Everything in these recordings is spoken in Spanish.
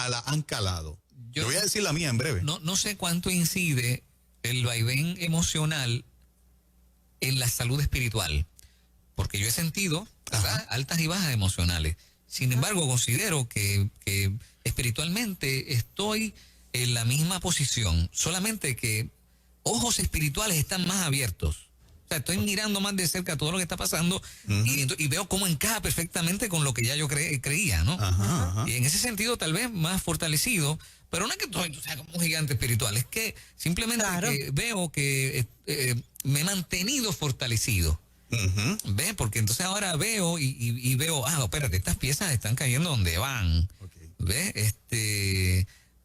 han calado. Yo voy a decir la mía en breve. No sé cuánto incide el vaivén emocional en la salud espiritual, porque yo he sentido altas y bajas emocionales. Sin embargo, considero que espiritualmente estoy en la misma posición, solamente que ojos espirituales están más abiertos. O sea, estoy mirando más de cerca todo lo que está pasando y veo cómo encaja perfectamente con lo que ya yo creía, ¿no? Y en ese sentido tal vez más fortalecido, pero no es que estoy como un gigante espiritual, es que simplemente veo que me he mantenido fortalecido. ¿Ves? Porque entonces ahora veo y veo, espérate, estas piezas están cayendo donde van. ¿Ves?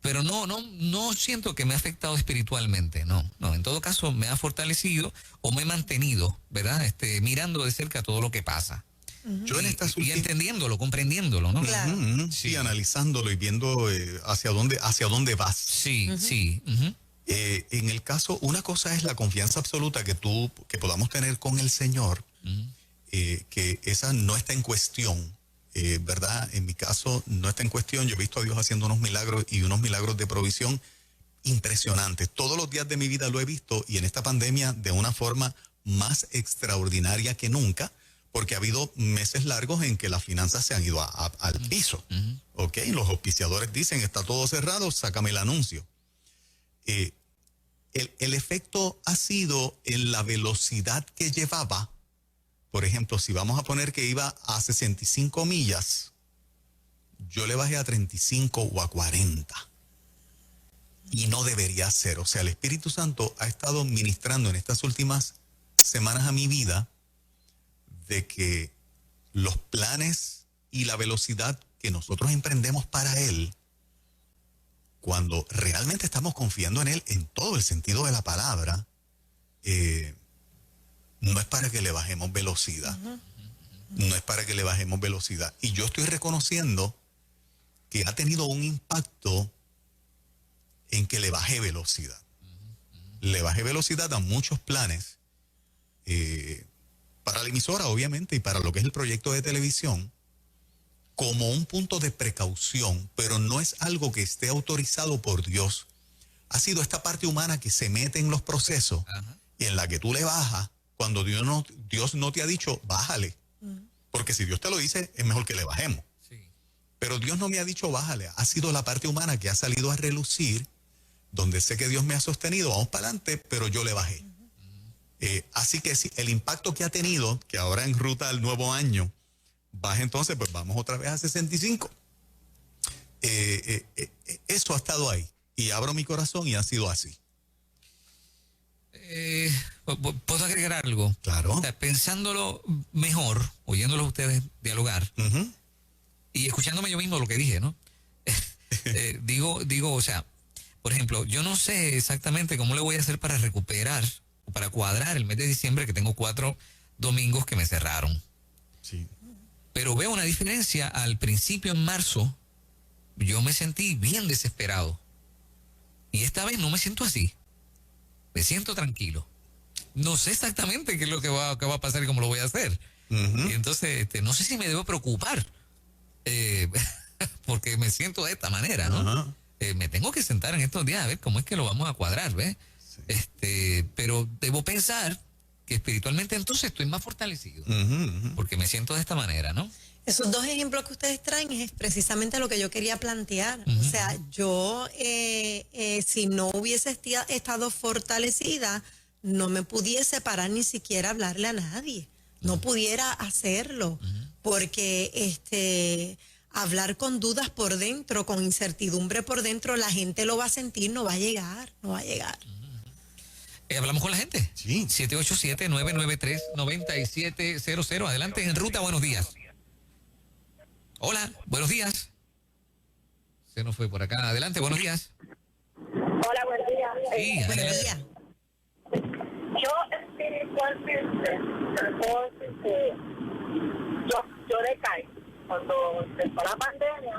Pero no siento que me ha afectado espiritualmente, no, en todo caso me ha fortalecido o me he mantenido, ¿verdad? Mirando de cerca todo lo que pasa. Yo y entendiéndolo, comprendiéndolo, ¿no? Claro. Sí, analizándolo y viendo hacia dónde vas. Sí. En el caso, una cosa es la confianza absoluta que podamos tener con el Señor, que esa no está en cuestión, ¿verdad? En mi caso no está en cuestión. Yo he visto a Dios haciendo unos milagros y unos milagros de provisión impresionantes. Todos los días de mi vida lo he visto, y en esta pandemia de una forma más extraordinaria que nunca, porque ha habido meses largos en que las finanzas se han ido al piso. ¿Ok? Los auspiciadores dicen, está todo cerrado, sácame el anuncio. El efecto ha sido en la velocidad que llevaba. Por ejemplo, si vamos a poner que iba a 65 millas, yo le bajé a 35 o a 40. Y no debería ser. O sea, el Espíritu Santo ha estado ministrando en estas últimas semanas a mi vida de que los planes y la velocidad que nosotros emprendemos para Él, cuando realmente estamos confiando en Él en todo el sentido de la palabra, no es para que le bajemos velocidad. No es para que le bajemos velocidad. Y yo estoy reconociendo que ha tenido un impacto en que le bajé velocidad. Le bajé velocidad a muchos planes, para la emisora, obviamente, y para lo que es el proyecto de televisión, como un punto de precaución, pero no es algo que esté autorizado por Dios. Ha sido esta parte humana que se mete en los procesos y en la que tú le bajas cuando Dios no te ha dicho, bájale. Porque si Dios te lo dice, es mejor que le bajemos. Pero Dios no me ha dicho, bájale. Ha sido la parte humana que ha salido a relucir, donde sé que Dios me ha sostenido, vamos para adelante, pero yo le bajé. Así que sí, el impacto que ha tenido, que ahora en ruta al nuevo año, baja entonces, pues vamos otra vez a 65. Eso ha estado ahí. Y abro mi corazón y ha sido así. ¿Puedo agregar algo? Claro. O sea, pensándolo mejor, oyéndolo a ustedes dialogar, y escuchándome yo mismo lo que dije, ¿no? Digo, o sea, por ejemplo, yo no sé exactamente cómo le voy a hacer para recuperar o para cuadrar el mes de diciembre, que tengo 4 domingos que me cerraron. Sí. Pero veo una diferencia. Al principio, en marzo, yo me sentí bien desesperado. Y esta vez no me siento así. Me siento tranquilo. No sé exactamente qué es lo que va a pasar y cómo lo voy a hacer. Y entonces, no sé si me debo preocupar. Porque me siento de esta manera, ¿no? Me tengo que sentar en estos días a ver cómo es que lo vamos a cuadrar, ¿ves? Sí. Pero debo pensar que espiritualmente entonces estoy más fortalecido. Porque me siento de esta manera, ¿no? Esos 2 ejemplos que ustedes traen es precisamente lo que yo quería plantear. O sea, yo, si no hubiese estado fortalecida, no me pudiese parar ni siquiera hablarle a nadie. No pudiera hacerlo. Porque hablar con dudas por dentro, con incertidumbre por dentro, la gente lo va a sentir, no va a llegar. ¿Hablamos con la gente? Sí. 787-993-9700. Adelante, en ruta, buenos días. Hola, buenos días. Se nos fue por acá. Adelante, buenos días. Hola, buen día. Sí, Buen adelante. día. Yo espiritualmente, puedo decir que yo decaí. Cuando empezó la pandemia,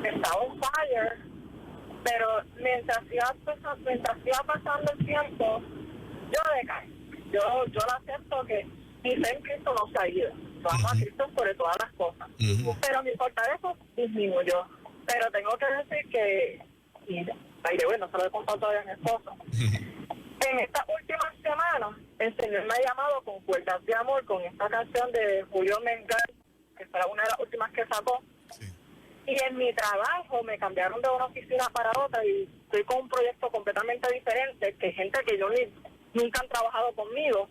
estaba on fire, pero mientras iba pasando el tiempo, yo decaí. Yo lo acepto que mi fe en Cristo no se ha ido. Vamos a Cristo sobre todas las cosas. Pero mi fortaleza disminuyó. Pero tengo que decir que, mira, no se lo he contado todavía a mi esposo. En estas últimas semanas, el Señor me ha llamado con Cuerdas de Amor, con esta canción de Julio Mengal, que fue una de las últimas que sacó. Sí. Y en mi trabajo me cambiaron de una oficina para otra y estoy con un proyecto completamente diferente, que gente que yo nunca han trabajado conmigo.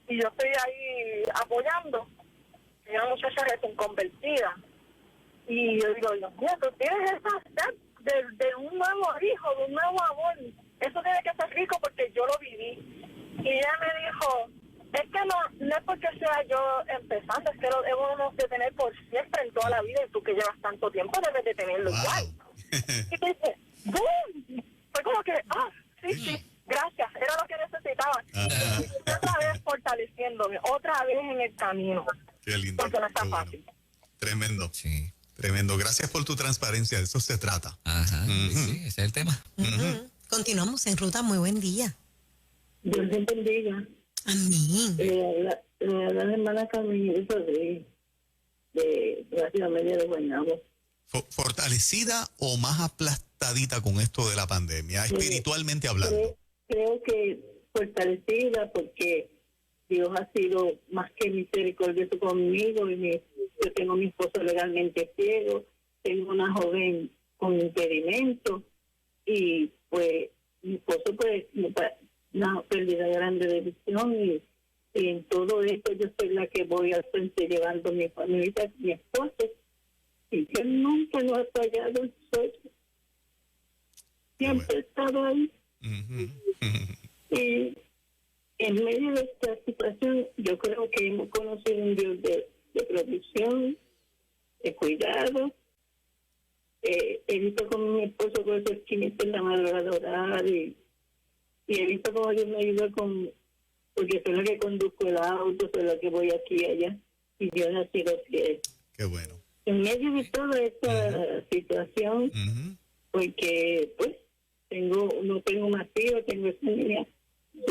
Y yo estoy ahí apoyando. Y una muchacha recién convertida. Y yo digo, Dios mío, tú tienes esa sed de un nuevo hijo, de un nuevo amor. Eso tiene que ser rico porque yo lo viví. Y ella me dijo, es que no es porque sea yo empezando, es que lo debemos de tener por siempre en toda la vida, y tú que llevas tanto tiempo debes de tenerlo igual. Y te dice, ¡boom! Fue como que, sí, gracias, era lo que necesitaba. Y otra vez fortaleciéndome, otra vez en el camino. Qué lindo. Porque no está Qué bueno. fácil. Tremendo. Sí. Tremendo. Gracias por tu transparencia. De eso se trata. Ajá. Sí, ese es el tema. Continuamos en ruta. Muy buen día. Dios te bendiga. Amén. Le habla la hermana Camila de la ciudad media de Guaynabo. ¿Fortalecida o más aplastadita con esto de la pandemia, espiritualmente hablando? Creo que fortalecida porque Dios ha sido más que misericordioso conmigo y yo tengo a mi esposo legalmente ciego, tengo una joven con impedimento y pues mi esposo pues una pérdida grande de visión y en todo esto yo soy la que voy al frente llevando mi familia, mi esposo, y que nunca lo ha fallado en nosotros. Siempre he estado ahí. Y en medio de esta situación yo creo que hemos conocido un Dios de provisión, de cuidado. He visto como mi esposo con esos quinientos en la madrugada orar y he visto como Dios me ayuda porque soy la que conduzco el auto, soy la que voy aquí y allá, y Dios ha sido fiel. Qué bueno. En medio de toda esta situación, porque pues no tengo más hijos, tengo esa niña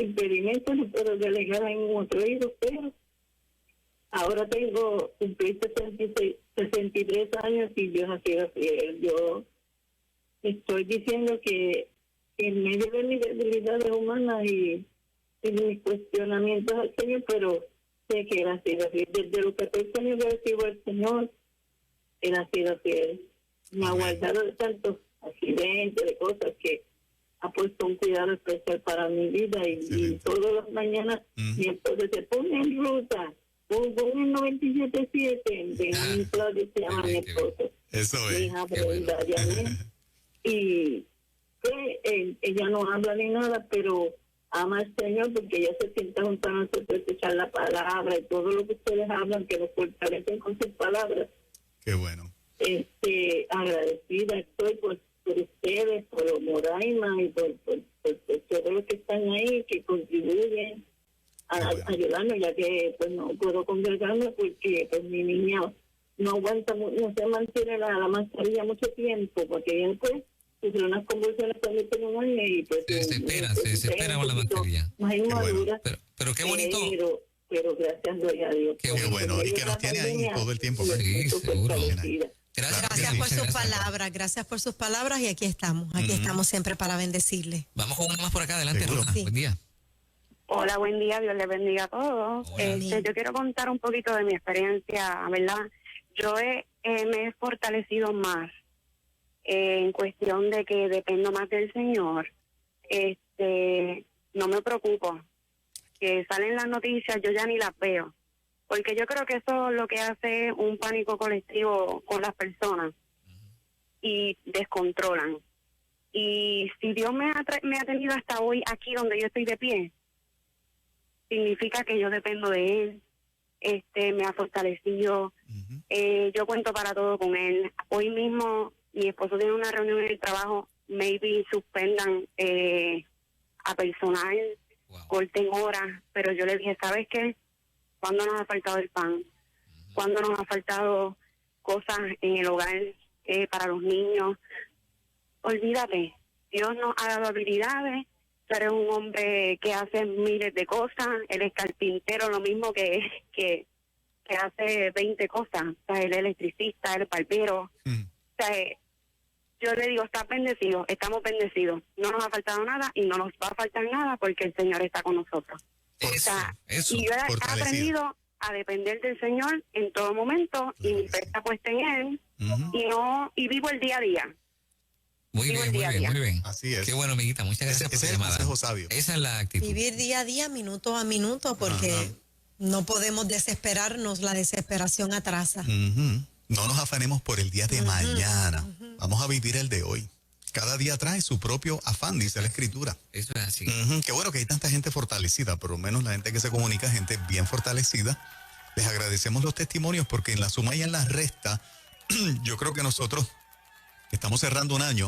impedimento, no puedo delegar en otro hijo, pero ahora cumplí 63 años y Dios ha sido fiel. Yo estoy diciendo que en medio de mis debilidades humanas y mis cuestionamientos al Señor, pero sé que Él ha sido fiel. Desde los 14 años que recibo al Señor, Él ha sido fiel. Me ha guardado de tantos accidentes, de cosas que ha puesto un cuidado especial para mi vida y todas las mañanas mi esposo se pone en ruta. Pon el 97.7 de mi Claudia, se llama mi esposo. Eso es. Mi hija Brenda, y ella no habla ni nada, pero ama al Señor porque ella se sienta junto a nosotros a escuchar la palabra y todo lo que ustedes hablan, que nos fortalecen con sus palabras. Qué bueno. Agradecida estoy por ustedes, por Moraima y por todos los que están ahí, que contribuyen a ayudarnos, ya que pues no puedo congregarme porque pues mi niña no aguanta, no se mantiene la mascarilla mucho tiempo, porque ella pues sufrió unas convulsiones cuando tenía un año y pues se desespera con la mascarilla. Más inmadura, pero qué bonito. Pero gracias doy a Dios. Qué bueno, y que nos tiene ahí todo el tiempo. Sí, seguro. Gracias por sus palabras, gracias por sus palabras y aquí estamos siempre para bendecirle. Vamos con una más por acá, adelante, Rosa. Sí. Buen día. Hola, buen día, Dios les bendiga a todos. Yo quiero contar un poquito de mi experiencia, ¿verdad? Yo me he fortalecido más en cuestión de que dependo más del Señor. No me preocupo. Que salen las noticias, yo ya ni las veo. Porque yo creo que eso es lo que hace un pánico colectivo con las personas. Y descontrolan. Y si Dios me ha tenido hasta hoy aquí donde yo estoy de pie, significa que yo dependo de Él. Me ha fortalecido. Yo cuento para todo con Él. Hoy mismo mi esposo tiene una reunión en el trabajo, maybe suspendan a personal, corten horas, pero yo le dije, ¿sabes qué? ¿Cuándo nos ha faltado el pan? ¿Cuándo nos ha faltado cosas en el hogar para los niños? Olvídate, Dios nos ha dado habilidades. Tú eres un hombre que hace miles de cosas, él es carpintero, lo mismo que hace 20 cosas. O sea, él es electricista, él es barbero. O sea, yo le digo, estás bendecido, estamos bendecidos, no nos ha faltado nada y no nos va a faltar nada porque el Señor está con nosotros. Eso. Y yo he fortalecida. aprendido a depender del Señor en todo momento y mi fe está puesta en Él y vivo el día a día. Muy Vivo bien, el muy día a bien, día. muy bien. Así es. Qué bueno, amiguita. Muchas gracias por Ese tu es el llamada. consejo sabio. Esa es la actitud. Vivir día a día, minuto a minuto, porque no podemos desesperarnos, la desesperación atrasa. Ujú. No nos afanemos por el día de mañana. Vamos a vivir el de hoy. Cada día trae su propio afán, dice la Escritura. Eso es así. Qué bueno que hay tanta gente fortalecida, por lo menos la gente que se comunica, gente bien fortalecida. Les agradecemos los testimonios porque en la suma y en la resta, yo creo que nosotros, que estamos cerrando un año,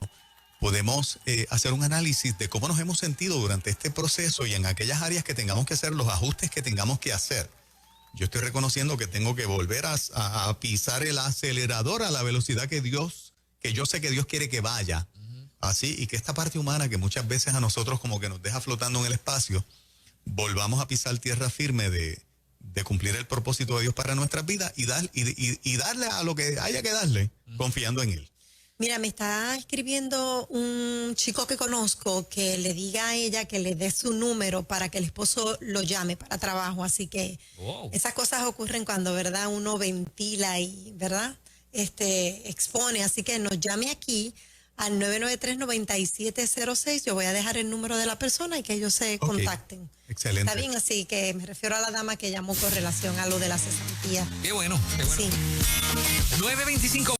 podemos hacer un análisis de cómo nos hemos sentido durante este proceso y en aquellas áreas que tengamos que hacer, los ajustes que tengamos que hacer. Yo estoy reconociendo que tengo que volver a pisar el acelerador a la velocidad que yo sé que Dios quiere que vaya. Así, y que esta parte humana que muchas veces a nosotros como que nos deja flotando en el espacio, volvamos a pisar tierra firme de cumplir el propósito de Dios para nuestras vidas y darle a lo que haya que darle, confiando en Él. Mira, me está escribiendo un chico que conozco que le diga a ella que le dé su número para que el esposo lo llame para trabajo. Así que esas cosas ocurren cuando, ¿verdad? Uno ventila y, ¿verdad? Expone. Así que nos llame aquí al 993-9706. Yo voy a dejar el número de la persona y que ellos se contacten. Excelente. Está bien, así que me refiero a la dama que llamó con relación a lo de la cesantía. Qué bueno, qué bueno. Sí. 925